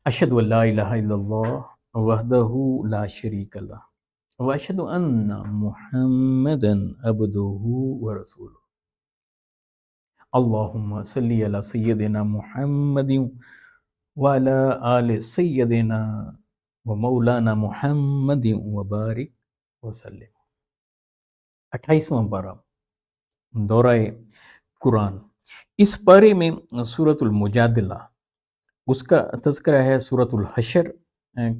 اشہد ان لا الہ الا اللہ وحدہ لا شریک لہ واشہد ان محمدا عبدہ ورسولہ اللہم صلی علی سیدنا محمد وعلی آل سیدنا و مولانا محمد وبارک وسلم۔ 28واں پارہ دورہ قرآن۔ اس پارے میں سورۃ المجادلہ، اس کا تذکرہ ہے، سورۃ الحشر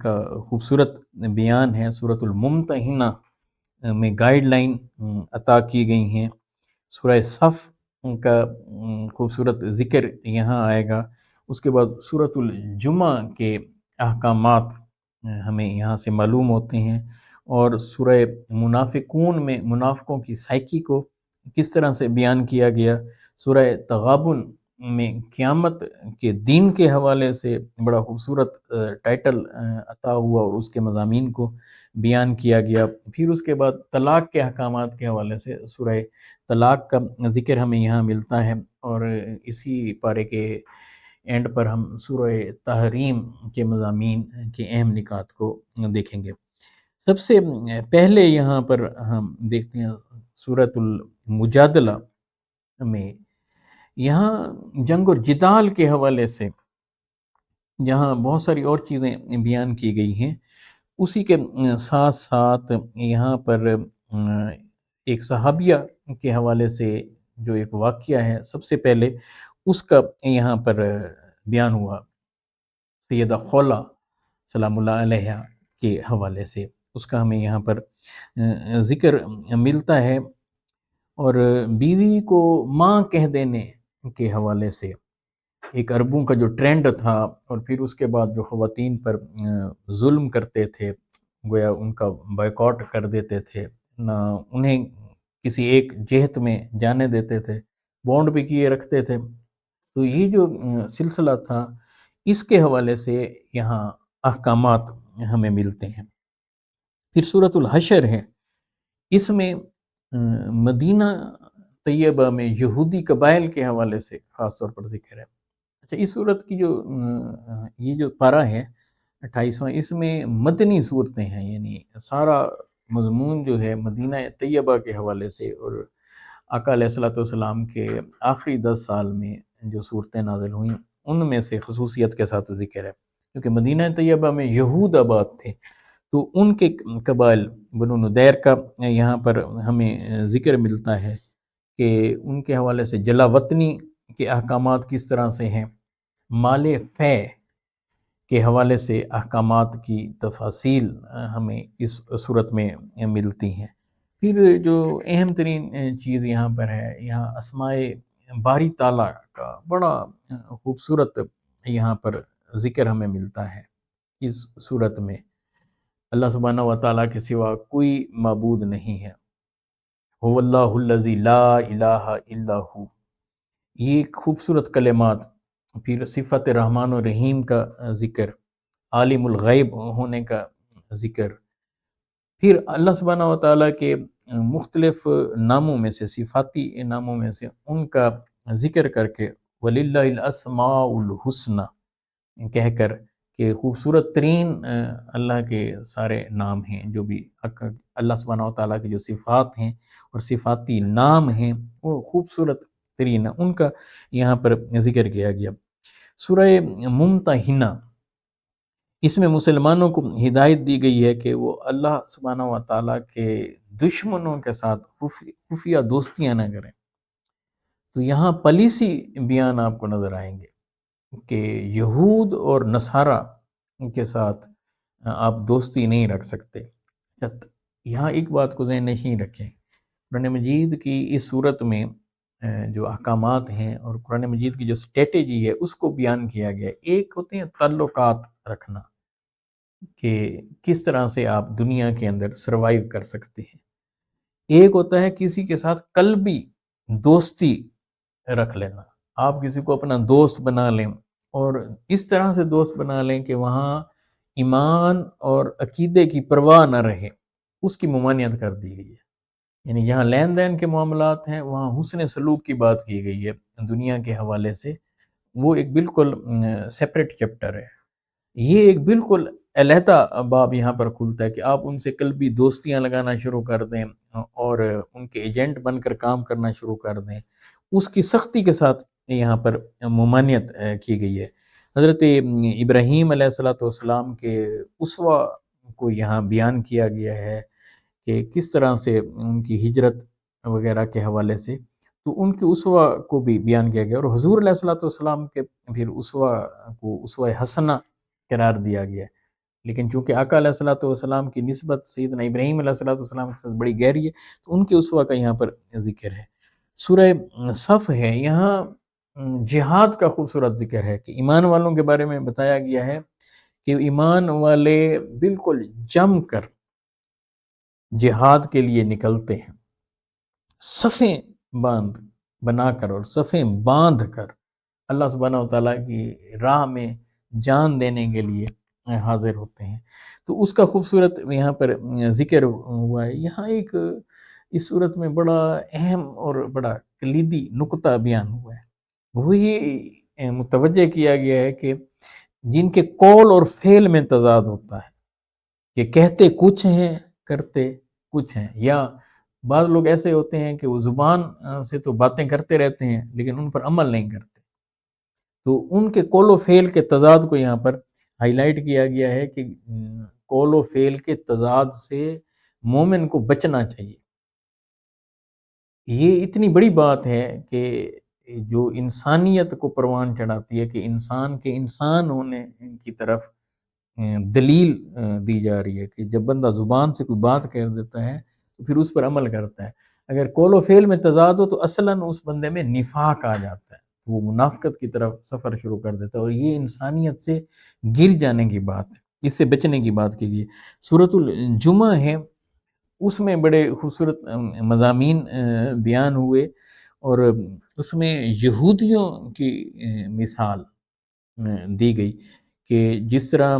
کا خوبصورت بیان ہے، سورۃ الممتحنہ میں گائیڈ لائن عطا کی گئی ہیں، سورہ صف کا خوبصورت ذکر یہاں آئے گا، اس کے بعد سورۃ الجمعہ کے احکامات ہمیں یہاں سے معلوم ہوتے ہیں، اور سورہ منافقون میں منافقوں کی سائیکی کو کس طرح سے بیان کیا گیا، سورہ تغابن میں قیامت کے دین کے حوالے سے بڑا خوبصورت ٹائٹل عطا ہوا اور اس کے مضامین کو بیان کیا گیا، پھر اس کے بعد طلاق کے احکامات کے حوالے سے سورہ طلاق کا ذکر ہمیں یہاں ملتا ہے، اور اسی پارے کے اینڈ پر ہم سورہ تحریم کے مضامین کے اہم نکات کو دیکھیں گے۔ سب سے پہلے یہاں پر ہم دیکھتے ہیں سورۃ المجادلہ میں، یہاں جنگ اور جدال کے حوالے سے جہاں بہت ساری اور چیزیں بیان کی گئی ہیں، اسی کے ساتھ ساتھ یہاں پر ایک صحابیہ کے حوالے سے جو ایک واقعہ ہے سب سے پہلے اس کا یہاں پر بیان ہوا، سیدہ خولہ سلام اللہ علیہ کے حوالے سے اس کا ہمیں یہاں پر ذکر ملتا ہے، اور بیوی کو ماں کہہ دینے کے حوالے سے ایک عربوں کا جو ٹرینڈ تھا، اور پھر اس کے بعد جو خواتین پر ظلم کرتے تھے، گویا ان کا بائیکاٹ کر دیتے تھے، نہ انہیں کسی ایک جہت میں جانے دیتے تھے، بونڈ بھی کیے رکھتے تھے، تو یہ جو سلسلہ تھا اس کے حوالے سے یہاں احکامات ہمیں ملتے ہیں۔ پھر سورۃ الحشر ہے، اس میں مدینہ طیبہ میں یہودی قبائل کے حوالے سے خاص طور پر ذکر ہے۔ اچھا، اس صورت کی جو یہ جو پارہ ہے 28واں، اس میں مدنی صورتیں ہیں، یعنی سارا مضمون جو ہے مدینہ طیبہ کے حوالے سے، اور آقا علیہ الصلوۃ والسلام کے آخری 10 سال میں جو صورتیں نازل ہوئیں ان میں سے خصوصیت کے ساتھ ذکر ہے، کیونکہ مدینہ طیبہ میں یہود آباد تھے، تو ان کے قبائل بنو نضیر کا یہاں پر ہمیں ذکر ملتا ہے کہ ان کے حوالے سے جلا وطنی کے احکامات کس طرح سے ہیں، مال فے کے حوالے سے احکامات کی تفاصیل ہمیں اس صورت میں ملتی ہیں۔ پھر جو اہم ترین چیز یہاں پر ہے، یہاں اسماء باری تعالیٰ کا بڑا خوبصورت یہاں پر ذکر ہمیں ملتا ہے۔ اس صورت میں اللہ سبحانہ و تعالیٰ کے سوا کوئی معبود نہیں ہے، هو اللہ الذی لا الہ الا ہو، یہ خوبصورت کلمات۔ پھر صفت رحمان و رحیم کا ذکر، عالم الغیب ہونے کا ذکر، پھر اللہ سبحانہ و تعالیٰ کے مختلف ناموں میں سے، صفاتی ناموں میں سے ان کا ذکر کر کے وَلِلَّهِ الْأَسْمَاءُ الْحُسْنَى کہہ کر کہ خوبصورت ترین اللہ کے سارے نام ہیں، جو بھی اللہ سبحانہ و تعالیٰ کے جو صفات ہیں اور صفاتی نام ہیں وہ خوبصورت ترین ہیں، ان کا یہاں پر ذکر کیا گیا۔ سورہ ممتحنہ، اس میں مسلمانوں کو ہدایت دی گئی ہے کہ وہ اللہ سبحانہ و تعالیٰ کے دشمنوں کے ساتھ خفیہ دوستیاں نہ کریں، تو یہاں پالیسی بیان آپ کو نظر آئیں گے کہ یہود اور نصارہ کے ساتھ آپ دوستی نہیں رکھ سکتے۔ یہاں ایک بات کو ذہن نشین رکھیں، قرآن مجید کی اس صورت میں جو احکامات ہیں اور قرآن مجید کی جو اسٹریٹجی ہے اس کو بیان کیا گیا ہے۔ ایک ہوتے ہیں تعلقات رکھنا، کہ کس طرح سے آپ دنیا کے اندر سروائیو کر سکتے ہیں، ایک ہوتا ہے کسی کے ساتھ قلبی دوستی رکھ لینا، آپ کسی کو اپنا دوست بنا لیں اور اس طرح سے دوست بنا لیں کہ وہاں ایمان اور عقیدے کی پرواہ نہ رہے، اس کی ممانعت کر دی گئی ہے۔ یعنی جہاں لین دین کے معاملات ہیں وہاں حسن سلوک کی بات کی گئی ہے، دنیا کے حوالے سے وہ ایک بالکل سیپریٹ چیپٹر ہے۔ یہ ایک بالکل علیحدہ باب یہاں پر کھلتا ہے کہ آپ ان سے قلبی دوستیاں لگانا شروع کر دیں اور ان کے ایجنٹ بن کر کام کرنا شروع کر دیں، اس کی سختی کے ساتھ یہاں پر ممانعت کی گئی ہے۔ حضرت ابراہیم علیہ الصلوۃ والسلام کے اسوہ کو یہاں بیان کیا گیا ہے کہ کس طرح سے ان کی ہجرت وغیرہ کے حوالے سے، تو ان کے اسوہ کو بھی بیان کیا گیا، اور حضور علیہ الصلوۃ والسلام کے پھر اسوہ کو اسوہ حسنہ قرار دیا گیا ہے۔ لیکن چونکہ آقا علیہ الصلوۃ والسلام کی نسبت سیدنا ابراہیم علیہ الصلوۃ والسلام کے ساتھ بڑی گہری ہے، تو ان کے اسوہ کا یہاں پر ذکر ہے۔ سورہ صف ہے، یہاں جہاد کا خوبصورت ذکر ہے کہ ایمان والوں کے بارے میں بتایا گیا ہے کہ ایمان والے بالکل جم کر جہاد کے لیے نکلتے ہیں، صفیں بنا کر اور صفیں باندھ کر اللہ سبحانہ و تعالیٰ کی راہ میں جان دینے کے لیے حاضر ہوتے ہیں۔ تو اس کا خوبصورت یہاں پر ذکر ہوا ہے۔ یہاں ایک اس صورت میں بڑا اہم اور بڑا کلیدی نقطہ بیان ہوا ہے، وہ یہ متوجہ کیا گیا ہے کہ جن کے قول اور فعل میں تضاد ہوتا ہے، کہ کہتے کچھ ہیں کرتے کچھ ہیں، یا بعض لوگ ایسے ہوتے ہیں کہ وہ زبان سے تو باتیں کرتے رہتے ہیں لیکن ان پر عمل نہیں کرتے، تو ان کے قول و فعل کے تضاد کو یہاں پر ہائی لائٹ کیا گیا ہے کہ قول و فعل کے تضاد سے مومن کو بچنا چاہیے۔ یہ اتنی بڑی بات ہے کہ جو انسانیت کو پروان چڑھاتی ہے کہ انسان کے انسان ہونے کی طرف دلیل دی جا رہی ہے کہ جب بندہ زبان سے کوئی بات کہہ دیتا ہے تو پھر اس پر عمل کرتا ہے، اگر قول و فعل میں تضاد ہو تو اصلاً اس بندے میں نفاق آ جاتا ہے، تو وہ منافقت کی طرف سفر شروع کر دیتا ہے، اور یہ انسانیت سے گر جانے کی بات ہے، اس سے بچنے کی بات کی گئی۔ سورۃ الجمعہ ہے، اس میں بڑے خوبصورت مضامین بیان ہوئے، اور اس میں یہودیوں کی مثال دی گئی کہ جس طرح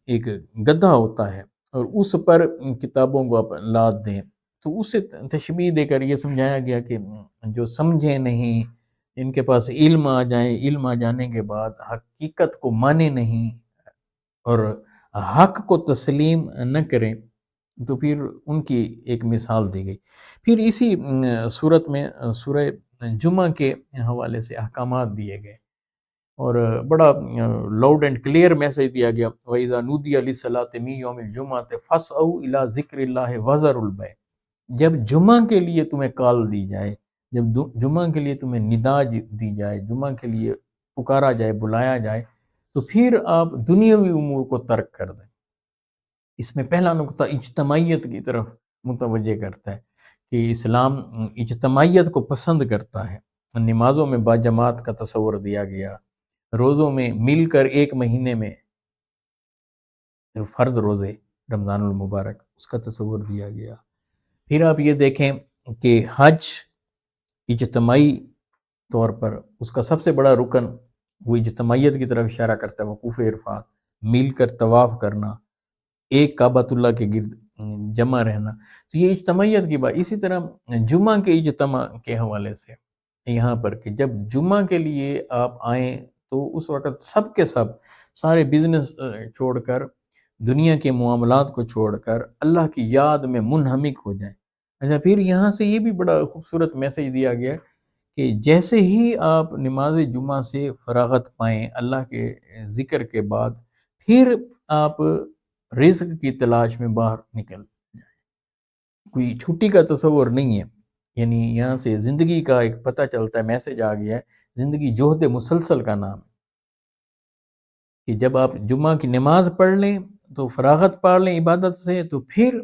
ایک گدھا ہوتا ہے اور اس پر کتابوں کو آپ لاد دیں، تو اسے تشبیہ دے کر یہ سمجھایا گیا کہ جو سمجھے نہیں، ان کے پاس علم آ جائے، علم آ جانے کے بعد حقیقت کو مانے نہیں اور حق کو تسلیم نہ کریں، تو پھر ان کی ایک مثال دی گئی۔ پھر اسی صورت میں سورہ جمعہ کے حوالے سے احکامات دیے گئے، اور بڑا لاؤڈ اینڈ کلیئر میسج دیا گیا، وَإِذَا نُودِيَ لِلصَّلَاةِ مِن يَوْمِ الْجُمْعَةِ فَاسْعَوْا إِلَىٰ ذِكْرِ اللَّهِ وَذَرُوا الْبَيْعَ۔ جب جمعہ کے لیے تمہیں کال دی جائے، جب جمعہ کے لیے تمہیں ندا دی جائے، جمعہ کے لیے پکارا جائے، بلایا جائے، تو پھر آپ دنیاوی امور کو ترک کر دیں۔ اس میں پہلا نقطہ اجتماعیت کی طرف متوجہ کرتا ہے کہ اسلام اجتماعیت کو پسند کرتا ہے۔ نمازوں میں باجماعت کا تصور دیا گیا، روزوں میں مل کر ایک مہینے میں فرض روزے رمضان المبارک اس کا تصور دیا گیا۔ پھر آپ یہ دیکھیں کہ حج اجتماعی طور پر اس کا سب سے بڑا رکن وہ اجتماعیت کی طرف اشارہ کرتا ہے، وقوف عرفات، مل کر طواف کرنا، ایک کعبۃ اللہ کے گرد جمع رہنا، تو یہ اجتماعیت کی بات۔ اسی طرح جمعہ کے اجتماع کے حوالے سے یہاں پر کہ جب جمعہ کے لیے آپ آئیں تو اس وقت سب کے سب سارے بزنس چھوڑ کر، دنیا کے معاملات کو چھوڑ کر اللہ کی یاد میں منہمک ہو جائیں۔ اچھا، پھر یہاں سے یہ بھی بڑا خوبصورت میسج دیا گیا کہ جیسے ہی آپ نماز جمعہ سے فراغت پائیں اللہ کے ذکر کے بعد، پھر آپ رزق کی تلاش میں باہر نکل جائیں۔ کوئی چھٹی کا تصور نہیں ہے، یعنی یہاں سے زندگی کا ایک پتہ چلتا ہے، میسج آ گیا ہے، زندگی جہد مسلسل کا نام ہے، کہ جب آپ جمعہ کی نماز پڑھ لیں تو فراغت پا لیں عبادت سے، تو پھر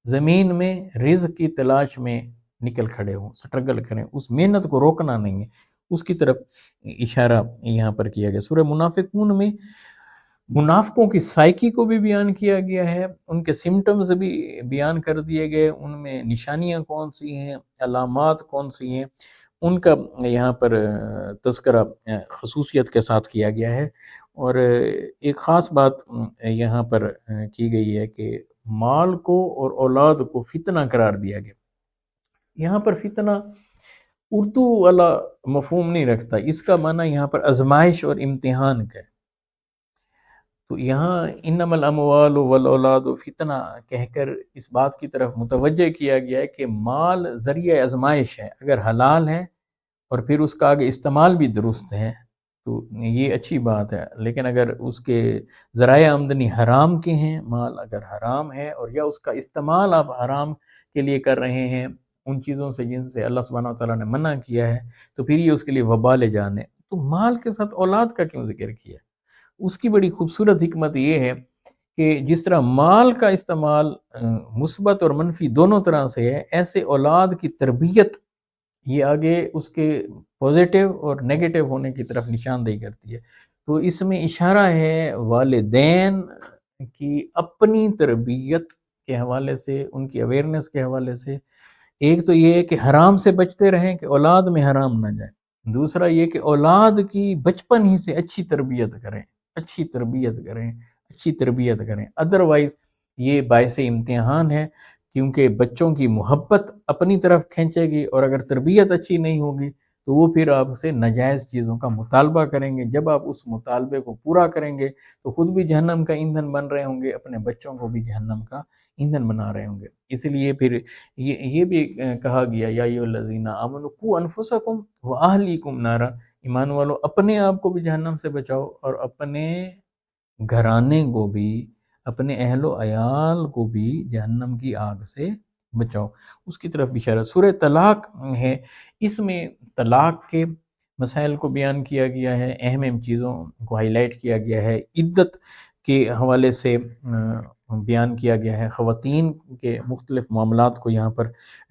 زمین میں رزق کی تلاش میں نکل کھڑے ہوں، سٹرگل کریں، اس محنت کو روکنا نہیں ہے، اس کی طرف اشارہ یہاں پر کیا گیا۔ سورہ منافقون میں منافقوں کی سائیکی کو بھی بیان کیا گیا ہے، ان کے سمٹمز بھی بیان کر دیے گئے، ان میں نشانیاں کون سی ہیں، علامات کون سی ہیں، ان کا یہاں پر تذکرہ خصوصیت کے ساتھ کیا گیا ہے۔ اور ایک خاص بات یہاں پر کی گئی ہے کہ مال کو اور اولاد کو فتنہ قرار دیا گیا۔ یہاں پر فتنہ اردو والا مفہوم نہیں رکھتا، اس کا معنی یہاں پر آزمائش اور امتحان کا ہے۔ تو یہاں انما الاموال والاولاد فتنہ کہہ کر اس بات کی طرف متوجہ کیا گیا ہے کہ مال ذریعہ آزمائش ہے، اگر حلال ہے اور پھر اس کا آگے استعمال بھی درست ہے تو یہ اچھی بات ہے، لیکن اگر اس کے ذرائع آمدنی حرام کے ہیں، مال اگر حرام ہے اور یا اس کا استعمال آپ حرام کے لیے کر رہے ہیں ان چیزوں سے جن سے اللہ سبحانہ وتعالیٰ نے منع کیا ہے، تو پھر یہ اس کے لیے وبال جان ہے۔ تو مال کے ساتھ اولاد کا کیوں ذکر کیا؟ اس کی بڑی خوبصورت حکمت یہ ہے کہ جس طرح مال کا استعمال مثبت اور منفی دونوں طرح سے ہے، ایسے اولاد کی تربیت یہ آگے اس کے پازیٹیو اور نیگیٹو ہونے کی طرف نشاندہی کرتی ہے۔ تو اس میں اشارہ ہے والدین کی اپنی تربیت کے حوالے سے، ان کی اویئرنس کے حوالے سے، ایک تو یہ ہے کہ حرام سے بچتے رہیں کہ اولاد میں حرام نہ جائے، دوسرا یہ کہ اولاد کی بچپن ہی سے اچھی تربیت کریں، اچھی تربیت کریں، اچھی تربیت کریں، ادروائز یہ باعث امتحان ہے، کیونکہ بچوں کی محبت اپنی طرف کھینچے گی اور اگر تربیت اچھی نہیں ہوگی تو وہ پھر آپ سے ناجائز چیزوں کا مطالبہ کریں گے۔ جب آپ اس مطالبے کو پورا کریں گے تو خود بھی جہنم کا ایندھن بن رہے ہوں گے، اپنے بچوں کو بھی جہنم کا ایندھن بنا رہے ہوں گے۔ اس لیے پھر یہ بھی کہا گیا یا ایھا الذین آمنوا قوا انفسکم واہلیکم نارا، ایمان والو اپنے آپ کو بھی جہنم سے بچاؤ اور اپنے گھرانے کو بھی، اپنے اہل و عیال کو بھی جہنم کی آگ سے بچاؤ۔ اس کی طرف اشارہ سورہ طلاق ہے، اس میں طلاق کے مسائل کو بیان کیا گیا ہے، اہم اہم چیزوں کو ہائی لائٹ کیا گیا ہے، عدت کے حوالے سے بیان کیا گیا ہے، خواتین کے مختلف معاملات کو یہاں پر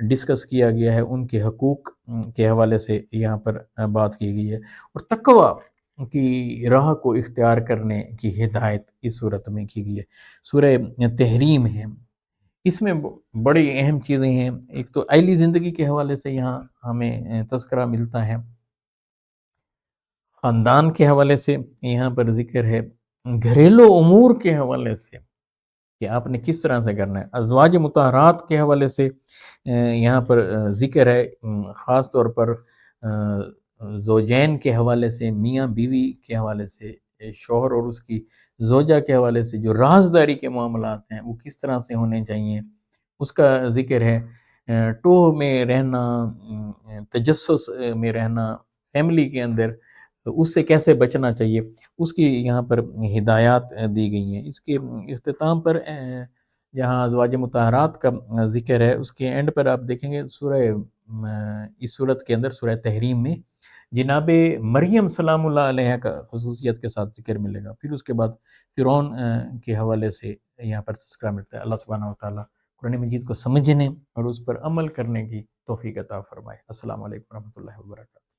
ڈسکس کیا گیا ہے، ان کے حقوق کے حوالے سے یہاں پر بات کی گئی ہے، اور تقوی کی راہ کو اختیار کرنے کی ہدایت اس صورت میں کی گئی ہے۔ سورہ تحریم ہے، اس میں بڑی اہم چیزیں ہیں، ایک تو عائلی زندگی کے حوالے سے یہاں ہمیں تذکرہ ملتا ہے، خاندان کے حوالے سے یہاں پر ذکر ہے، گھریلو امور کے حوالے سے کہ آپ نے کس طرح سے کرنا ہے، ازواج مطہرات کے حوالے سے یہاں پر ذکر ہے، خاص طور پر زوجین کے حوالے سے، میاں بیوی کے حوالے سے، شوہر اور اس کی زوجہ کے حوالے سے جو رازداری کے معاملات ہیں وہ کس طرح سے ہونے چاہیے، اس کا ذکر ہے، ٹوہ میں رہنا، تجسس میں رہنا فیملی کے اندر، اس سے کیسے بچنا چاہیے، اس کی یہاں پر ہدایات دی گئی ہیں۔ اس کے اختتام پر جہاں ازواج مطہرات کا ذکر ہے، اس کے اینڈ پر آپ دیکھیں گے اس صورت کے اندر سورہ تحریم میں جناب مریم سلام اللہ علیہ کا خصوصیت کے ساتھ ذکر ملے گا، پھر اس کے بعد فرعون کے حوالے سے یہاں پر تذکرہ ملتا ہے۔ اللہ سبحانہ وتعالیٰ قرآن مجید کو سمجھنے اور اس پر عمل کرنے کی توفیق عطا فرمائے۔ السلام علیکم ورحمۃ اللہ وبرکاتہ۔